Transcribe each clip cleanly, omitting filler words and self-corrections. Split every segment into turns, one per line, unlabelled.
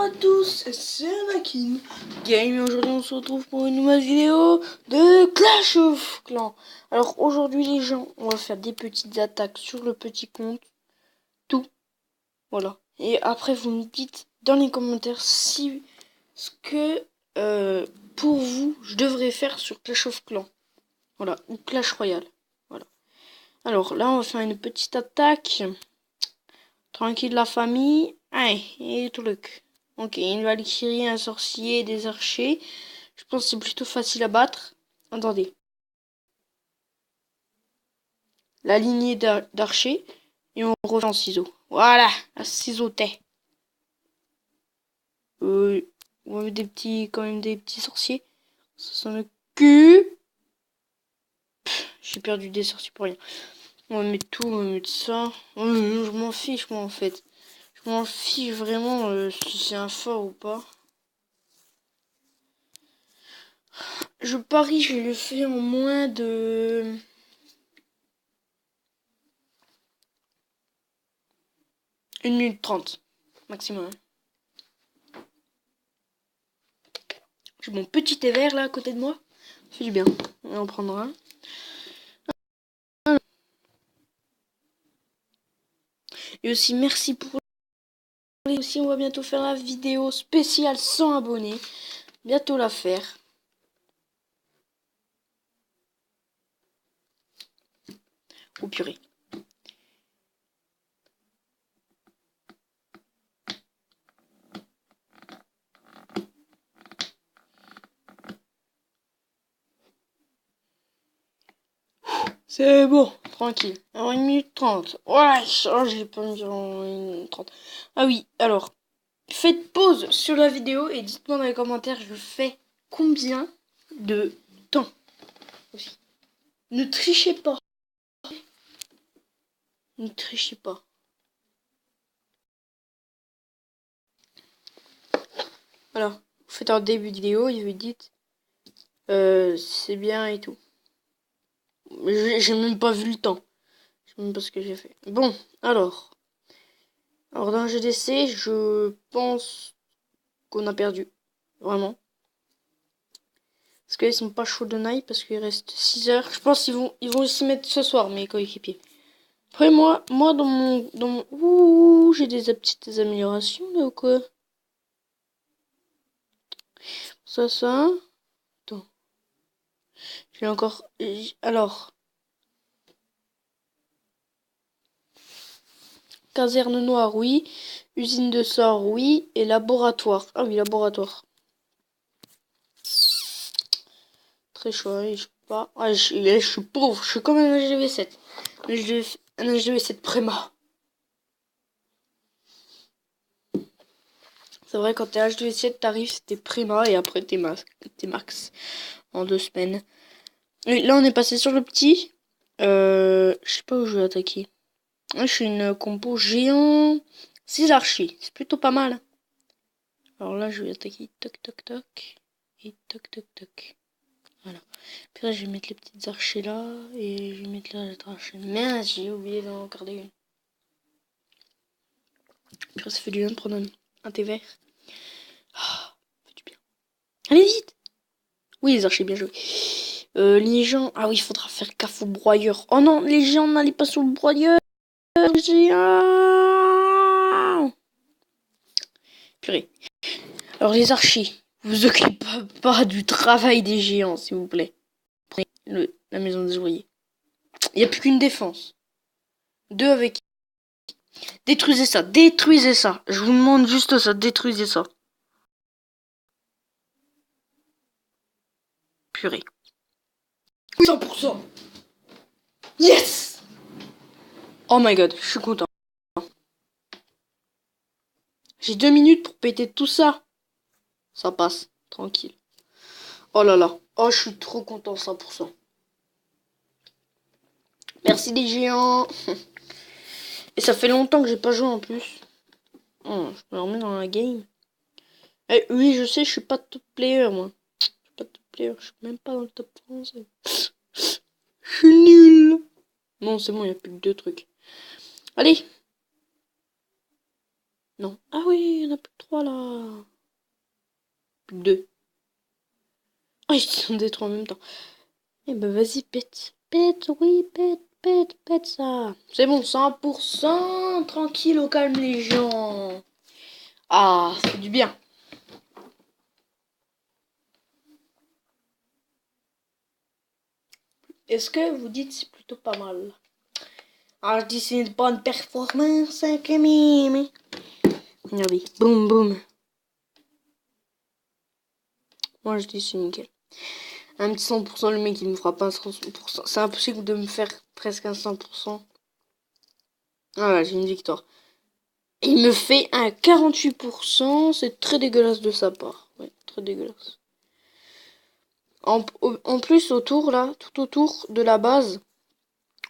à tous, c'est Anakin Game et aujourd'hui on se retrouve pour une nouvelle vidéo de Clash of Clans. Alors aujourd'hui les gens, on va faire des petites attaques sur le petit compte, tout, voilà. Et après vous me dites dans les commentaires si ce que pour vous je devrais faire sur Clash of Clans, voilà, ou Clash Royale, voilà. Alors là on va faire une petite attaque, tranquille la famille, allez, et tout le truc. Ok, une Valkyrie, un sorcier, des archers. Je pense que c'est plutôt facile à battre. Attendez. La lignée d'archers. Et on refait en ciseaux. Voilà, un ciseauté. On a quand même des petits sorciers. Ça sent le cul. J'ai perdu des sorciers pour rien. On va mettre tout, on va mettre ça. Je m'en fiche moi en fait. Je m'en fiche vraiment si c'est un fort ou pas. Je parie, je le fais en moins de 1 minute 30 maximum. J'ai mon petit thé vert là à côté de moi. Ça fait du bien. On va en prendre un. Et aussi merci pour les aussi. On va bientôt faire la vidéo spéciale 100 abonnés. Bientôt la faire. Oh purée. C'est bon, tranquille. En 1 minute 30. Ouais, oh, j'ai pas mis en 1 minute 30. Ah oui, alors, faites pause sur la vidéo et dites-moi dans les commentaires, je fais combien de temps aussi. Ne trichez pas. Ne trichez pas. Voilà, vous faites un début de vidéo et vous dites c'est bien et tout. J'ai même pas vu le temps. Je sais même pas ce que j'ai fait. Bon, alors dans le GDC, je pense qu'on a perdu. Vraiment. Parce qu'ils sont pas chauds de naille, parce qu'il reste 6 heures. Je pense qu'ils vont s'y mettre ce soir, mes coéquipiers. Après, moi dans mon... Ouh, j'ai des petites améliorations, là, ou quoi? Ça. Attends. J'ai encore... Alors... Caserne noire, oui. Usine de sort, oui. Et laboratoire. Ah oui, laboratoire. Très chaud, hein, je sais pas. Ah, je suis pauvre, je suis comme un HDV7. Un HDV7 Préma. C'est vrai, quand t'es HDV7, t'arrives, t'es Préma et après t'es max. En 2 semaines. Et là, on est passé sur le petit. Je sais pas où je vais attaquer. Je suis une compo géant. 6 archers, c'est plutôt pas mal. Alors là, je vais attaquer toc toc toc. Et toc toc toc. Voilà. Puis là, je vais mettre les petites archers là. Et je vais mettre là les archers. Mince, j'ai oublié d'en garder une. Puis ça fait du bien de prendre un thé vert. Ah, ça fait du bien. Allez, vite! Oui, les archers, bien joué. Les gens... Ah oui, il faudra faire gaffe au broyeur. Oh non, les gens n'allaient pas sur le broyeur. Géant. Purée. Alors, les archers, vous occupez pas du travail des géants, s'il vous plaît. Prenez la maison des ouvriers. Il n'y a plus qu'une défense. 2 avec... Détruisez ça, détruisez ça. Je vous demande juste ça, détruisez ça. Purée. 100%. Yes! Oh my god, je suis content. J'ai 2 minutes pour péter tout ça. Ça passe, tranquille. Oh là là. Oh, je suis trop content, 100%. Merci les géants. Et ça fait longtemps que j'ai pas joué en plus. Oh, je me remets dans la game. Eh, oui, je sais, je suis pas top player, moi. Je suis pas top player, je suis même pas dans le top français. Je suis nul. Non, c'est bon, il n'y a plus que 2 trucs. Allez. Non. Ah oui, il y en a plus que 3 là. Plus que 2. Ah, ils sont des 3 en même temps. Eh ben vas-y, pète. Pète, oui, pète, pète, pète ça. C'est bon, 100%. Tranquille, au calme les gens. Ah, ça fait du bien. Est-ce que vous dites c'est plutôt pas mal? Ah, je dis c'est une bonne performance, hein, quand même. Regardez, boum, boum. Moi, je dis c'est nickel. Un petit 100%, le mec, il me fera pas un 100%. C'est impossible de me faire presque un 100%. Voilà, j'ai une victoire. Il me fait un 48%. C'est très dégueulasse de sa part. Ouais, très dégueulasse. En plus, autour, là, tout autour de la base,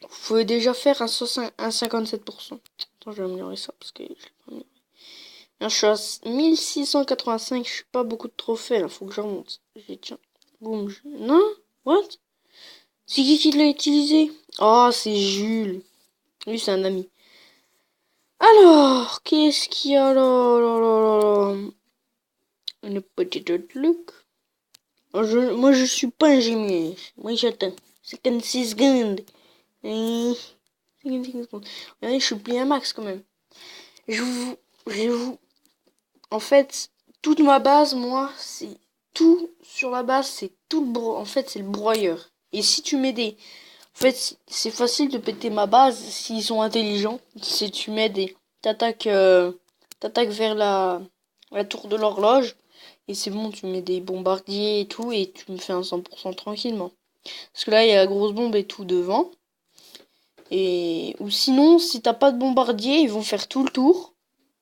vous pouvez déjà faire un 57%. Attends, je vais améliorer ça parce que je l'ai pas amélioré. Là, je suis à 1685. Je suis pas beaucoup de trophées, là. Faut que je remonte. Tiens. Boum. Non? What? C'est qui l'a utilisé? Oh, c'est Jules. Lui, c'est un ami. Alors, qu'est-ce qu'il y a là, là, là, là, là. Une petite truc. Moi, je suis pas ingénieur. Moi, j'attends 56 secondes. 56 secondes. Regardez, je suis plié un max quand même. Je vous. En fait, toute ma base, moi, c'est tout sur la base, c'est tout le en fait, c'est le broyeur. Et si tu mets des. En fait, c'est facile de péter ma base s'ils sont intelligents. Si tu mets des. T'attaques vers la tour de l'horloge. Et c'est bon, tu mets des bombardiers et tout. Et tu me fais un 100% tranquillement. Parce que là, il y a la grosse bombe et tout devant. Et ou sinon, si t'as pas de bombardier, ils vont faire tout le tour.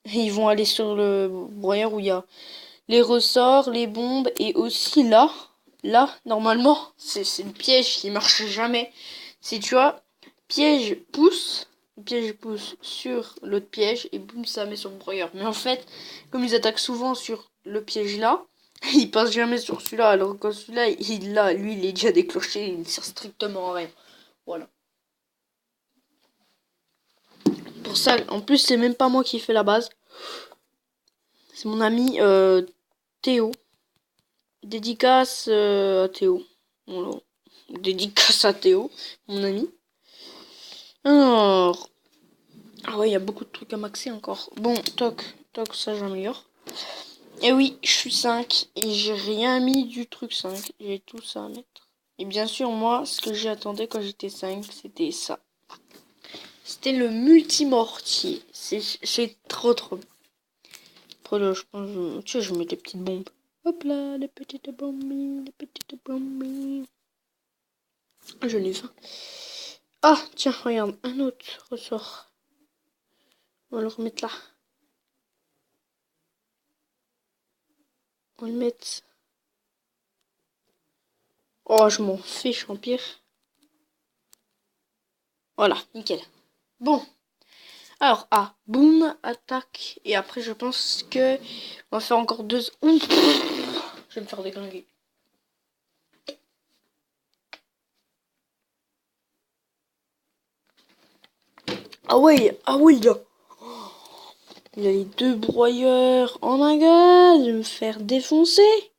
Et ils vont aller sur le broyeur où il y a les ressorts, les bombes. Et aussi là, normalement, c'est le piège qui marche jamais. Si tu vois, piège pousse sur l'autre piège et boum, ça met sur le broyeur. Mais en fait, comme ils attaquent souvent sur le piège là, ils passent jamais sur celui-là. Alors que celui-là, lui, il est déjà déclenché, il ne sert strictement à rien. Voilà. Pour ça, en plus, c'est même pas moi qui fais la base. C'est mon ami Théo. Dédicace à Théo. Voilà. Dédicace à Théo, mon ami. Alors. Ah ouais, il y a beaucoup de trucs à maxer encore. Bon, toc, toc, ça j'améliore. Et oui, je suis 5 et j'ai rien mis du truc 5. J'ai tout ça à mettre. Et bien sûr, moi, ce que j'attendais quand j'étais 5, c'était ça. C'était le multimortier. C'est trop bien. Après là, je pense, tu vois, je mets des petites bombes. Hop là, les petites bombes, les petites bombes. J'en ai faim. Ah, tiens, regarde, un autre ressort. On va le remettre là. On va le mettre. Oh, je m'en fiche, Empire. Voilà, nickel. Bon. Alors, boum, attaque. Et après, je pense que on va faire encore deux. Je vais me faire déglinguer. Ah ouais, là. Il y a les deux broyeurs. Oh my god, je vais me faire défoncer.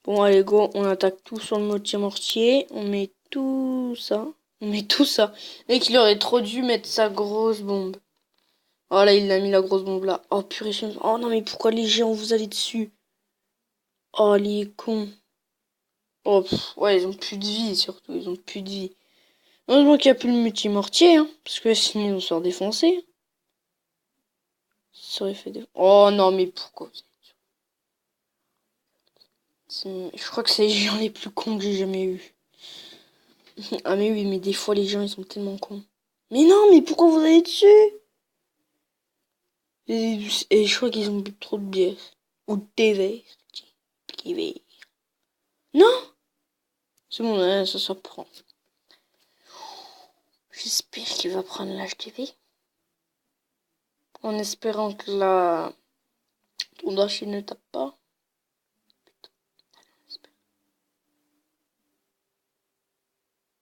Bon, allez, go, on attaque tout sur le mortier. On met tout ça. On met tout ça. Mec, il aurait trop dû mettre sa grosse bombe. Oh là, il a mis la grosse bombe là. Oh purée, oh non, mais pourquoi les géants vous allez dessus? Oh, les cons. Oh, ouais, ils ont plus de vie, surtout. Ils ont plus de vie. Heureusement qu'il n'y a plus le multimortier, hein. Parce que sinon, on sort défoncer. Ça aurait fait des. Oh non, mais pourquoi? Je crois que c'est les géants les plus cons que j'ai jamais eu. Ah, mais oui, mais des fois, les gens, ils sont tellement cons. Mais non, mais pourquoi vous allez dessus? Et je crois qu'ils ont bu trop de bière. Ou de thé vert. Thé vert. Non! C'est bon, hein, ça s'apprend. J'espère qu'il va prendre l'HTV. En espérant que la Tour ne tape pas.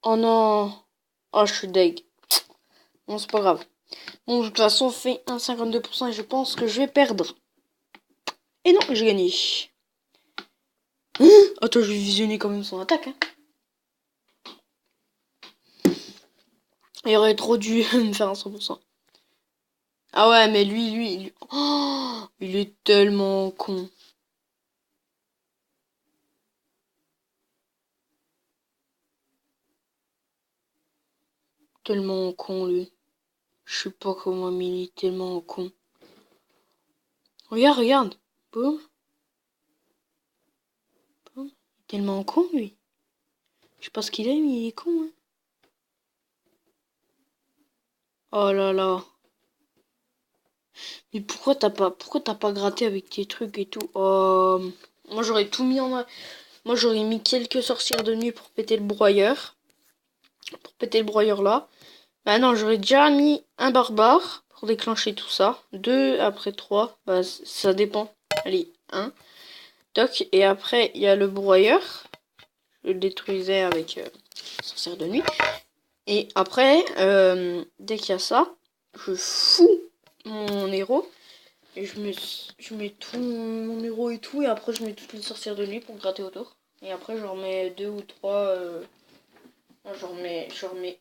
Oh non. Oh, je suis deg. Bon, c'est pas grave. Bon, de toute façon, on fait un 52% et je pense que je vais perdre. Et non, j'ai gagné. Attends, je vais visionner quand même son attaque. Hein. Il aurait trop dû me faire un 100%. Ah ouais, mais lui... Oh, il est tellement con. Tellement con, lui. Je sais pas comment, mais il est tellement con. Regarde, regarde. Boum. Boum. Il est tellement con, lui. Je sais pas ce qu'il a, mais il est con. Hein. Oh là là. Mais pourquoi t'as pas gratté avec tes trucs et tout? Oh. Moi, j'aurais tout mis en... Moi, j'aurais mis quelques sorcières de nuit pour péter le broyeur. Pour péter le broyeur là. Bah non, j'aurais déjà mis un barbare pour déclencher tout ça. 2, après 3. Bah, ça dépend. Allez, 1. Toc. Et après, il y a le broyeur. Je le détruisais avec sorcière de nuit. Et après, dès qu'il y a ça, je fous mon héros. Et je mets tout mon héros et tout. Et après, je mets toutes les sorcières de nuit pour gratter autour. Et après, j'en remets 2 ou 3. J'en remets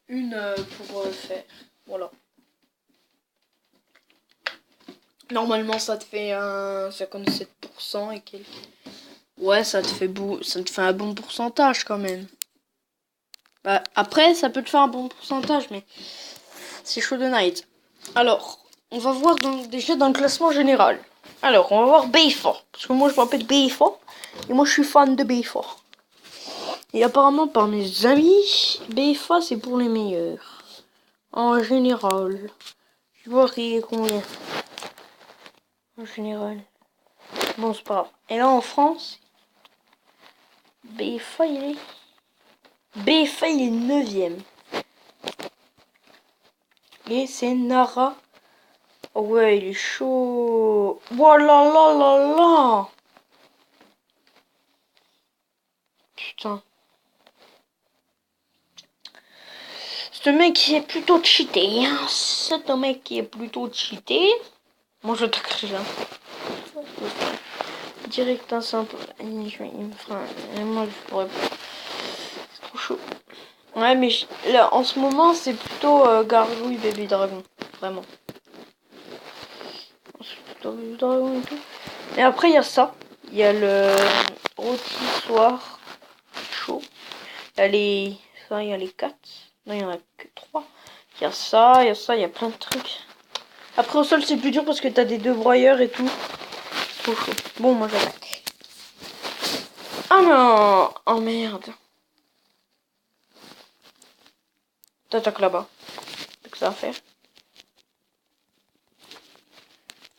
une pour faire. Voilà. Normalement, ça te fait un 57% et quelques. Ouais, ça te fait un bon pourcentage quand même. Bah, après, ça peut te faire un bon pourcentage, mais c'est chaud de night. Alors, on va voir déjà dans le classement général. Alors, on va voir BFA. Parce que moi, je m'appelle BFA. Et moi, je suis fan de BFA. Et apparemment, par mes amis, BFA, c'est pour les meilleurs. En général. Je vais voir qui est combien. En général. Bon, c'est pas grave. Et là, en France, BFA, il est... BFA, il est 9ème. Et c'est Nara. Oh ouais, il est chaud. Oh là là là là. Putain. Ce mec il est plutôt cheaté. Hein. C'est un mec qui est plutôt cheaté. Moi je t'écris là. Direct un simple. Il me fera. Moi je pourrais pas. C'est trop chaud. Ouais, mais là en ce moment c'est plutôt Gargouille Baby Dragon. Vraiment. C'est plutôt Baby Dragon et tout. Et après il y a ça. Il y a le rôtissoir chaud. Il y a les. Ça, il y a les 4. Non, il y en a que 3. Il y a ça, il y a ça, il y a plein de trucs. Après au sol c'est plus dur parce que t'as des 2 broyeurs et tout. Trop chaud. Bon, moi j'attaque. Ah non. Oh merde. T'attaques là-bas. C'est que ça à faire.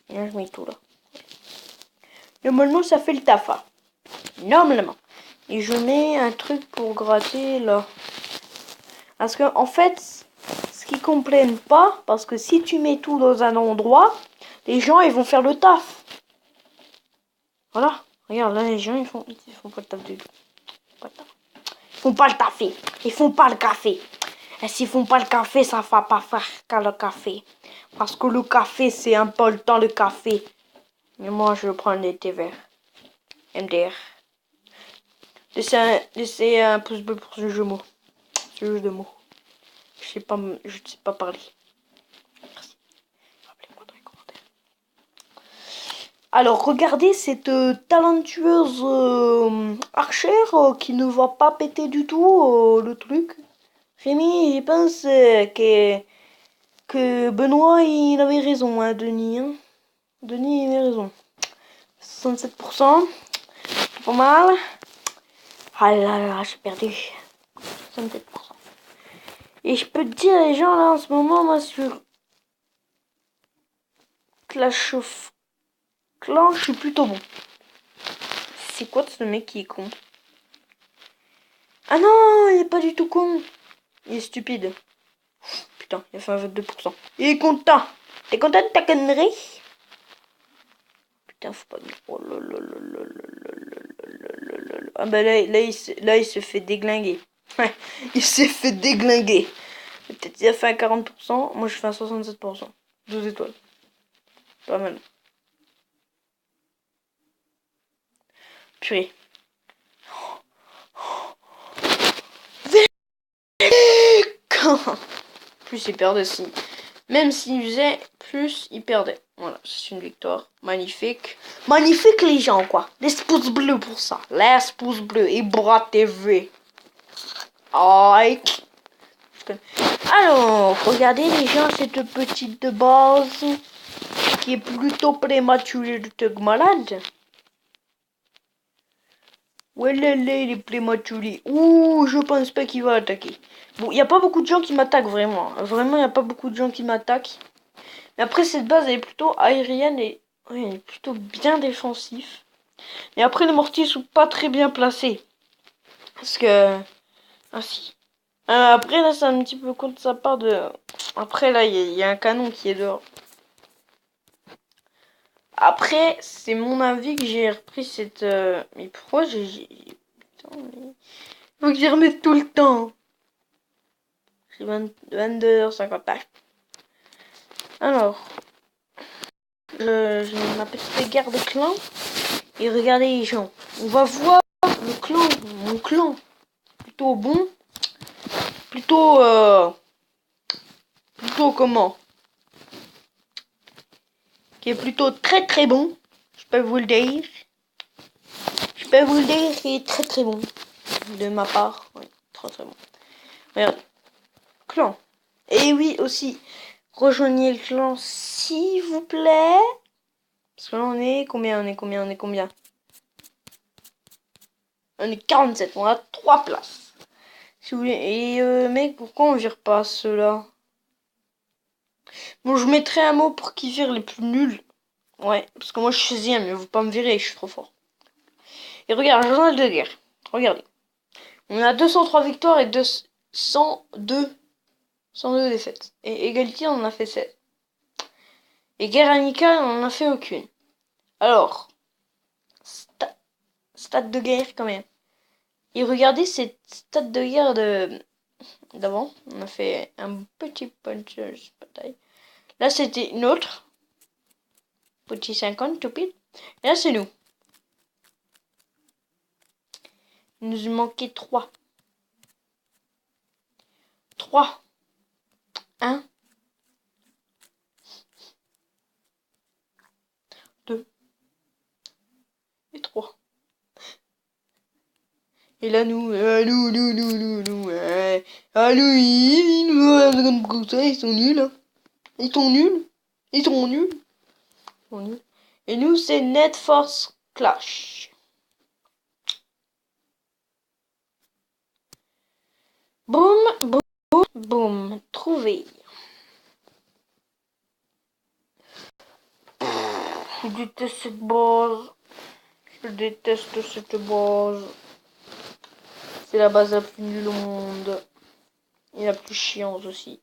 Et là je mets tout là. Normalement ça fait le taf. Hein. Normalement. Et je mets un truc pour gratter là. Parce que en fait, ce qu'ils comprennent pas, parce que si tu mets tout dans un endroit, les gens ils vont faire le taf. Voilà. Regarde là les gens ils font pas le taf du tout. Ils font pas le café. Ils font pas le café. Et s'ils font pas le café, ça va pas faire qu'à le café. Parce que le café c'est important le café. Mais moi je prends les thés verts. MDR. Laissez un pouce bleu pour ce jeu mot. Ce jeu de mots. Je ne sais pas parler. Merci. Rappelez-moi dans les commentaires. Alors, regardez cette talentueuse archère qui ne va pas péter du tout le truc. Rémi, je pense que Benoît, il avait raison, hein, Denis. Hein. Denis avait raison. 67%. Pas mal. Ah là là, j'ai perdu. 67%. Et je peux te dire, les gens, là, en ce moment, moi, sur Clash of Clans, je suis plutôt bon. C'est quoi ce mec qui est con? Ah non, il est pas du tout con. Il est stupide. Putain, il a fait un 22%. Il est content. T'es content de ta connerie? Putain, faut pas... Oh là là là là là là là là là. Ah bah là, il se fait déglinguer. Il s'est fait déglinguer. Peut-être il a fait un 40%. Moi, je fais un 67%. 12 étoiles. Pas mal. Purée. Plus il perdait si. Même s'il faisait plus, il perdait. Voilà, c'est une victoire. Magnifique. Magnifique les gens, quoi. Les pouces bleus pour ça. Les pouces bleus. Et Bras TV. Aïe. Alors, regardez les gens, cette petite de base qui est plutôt prématurée de truc malade. Ouais, il est prématuré. Ouh, je pense pas qu'il va attaquer. Bon, il n'y a pas beaucoup de gens qui m'attaquent vraiment. Vraiment, il n'y a pas beaucoup de gens qui m'attaquent. Mais après, cette base, elle est plutôt aérienne et oui, elle est plutôt bien défensif. Et après, les mortiers sont pas très bien placés. Parce que... Ah si. Après, là, c'est un petit peu contre sa part de... Après, là, il y a un canon qui est dehors. Après, c'est mon avis que j'ai repris cette... Mais pourquoi j'ai... Putain, mais... Faut que j'y remette tout le temps. C'est 22h50. Alors... J'ai ma petite guerre de clan. Et regardez les gens. On va voir le clan. Mon clan. Plutôt bon. Plutôt... Plutôt comment? Qui est plutôt très très bon. Je peux vous le dire. Je peux vous le dire qu'il est très très bon. De ma part. Oui, très très bon. Regarde. Clan. Et oui, aussi. Rejoignez le clan, s'il vous plaît. Parce que là, on est combien? On est combien? On est 47. On a 3 places. Si vous voulez. Et mec, pourquoi on vire pas ceux-là? Bon, je mettrai un mot pour qui vire les plus nuls. Ouais, parce que moi, je suis 6ème, mais vous pas me virer, je suis trop fort. Et regarde, journal de guerre. Regardez. On a 203 victoires et 102 défaites. Et égalité, on en a fait 7. Et guerre amicale, on n'en a fait aucune. Alors, stade de guerre quand même. Et regardez cette stade de guerre d'avant. On a fait un petit punch bataille. Là, c'était une autre. Petit 50, tout pile. Et là, c'est nous. Il nous manquait 3. 3. 1. 2. Et 3. Et là, nous, ils nous regardent comme ça, ils sont nuls, hein. Ils sont nuls. Ils sont nuls. Ils sont nuls. Et nous, c'est Net Force Clash. Boum, boum, boum, boum. Trouvé. Je déteste cette base. Je déteste cette base. C'est la base la plus nulle au monde. Et la plus chiante aussi.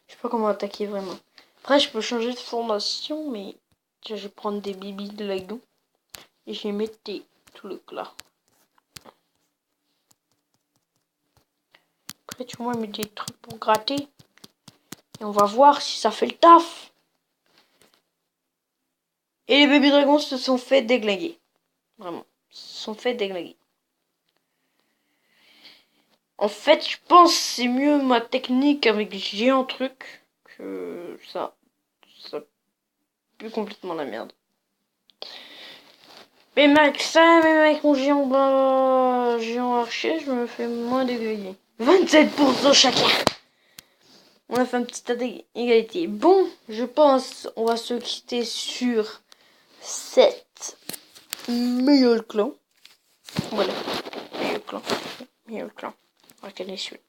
Je sais pas comment attaquer vraiment. Après, je peux changer de formation, mais je vais prendre des bibis de lagon. Et je vais mettre tout le là. Après, tu vois, mettre des trucs pour gratter. Et on va voir si ça fait le taf. Et les bébés dragons se sont fait déglinguer. Vraiment. Se sont fait déglinguer. En fait, je pense que c'est mieux ma technique avec géant truc que ça. Ça pue complètement la merde. Mais avec ça, même avec mon géant archer, je me fais moins déglinguer. 27% chacun. On a fait un petit égalité. Bon, je pense on va se quitter sur 7 meilleurs clans. Voilà. Meilleur clan. On va caler celui-là.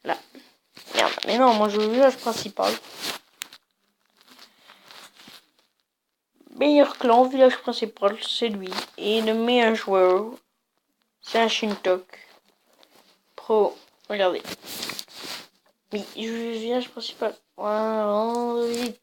Là. Merde. Mais non, moi je veux le village principal. Meilleur clan, village principal, c'est lui. Et le meilleur joueur, c'est un Shintok. Pro. Regardez. Oui, je veux le village principal. Voilà, vite.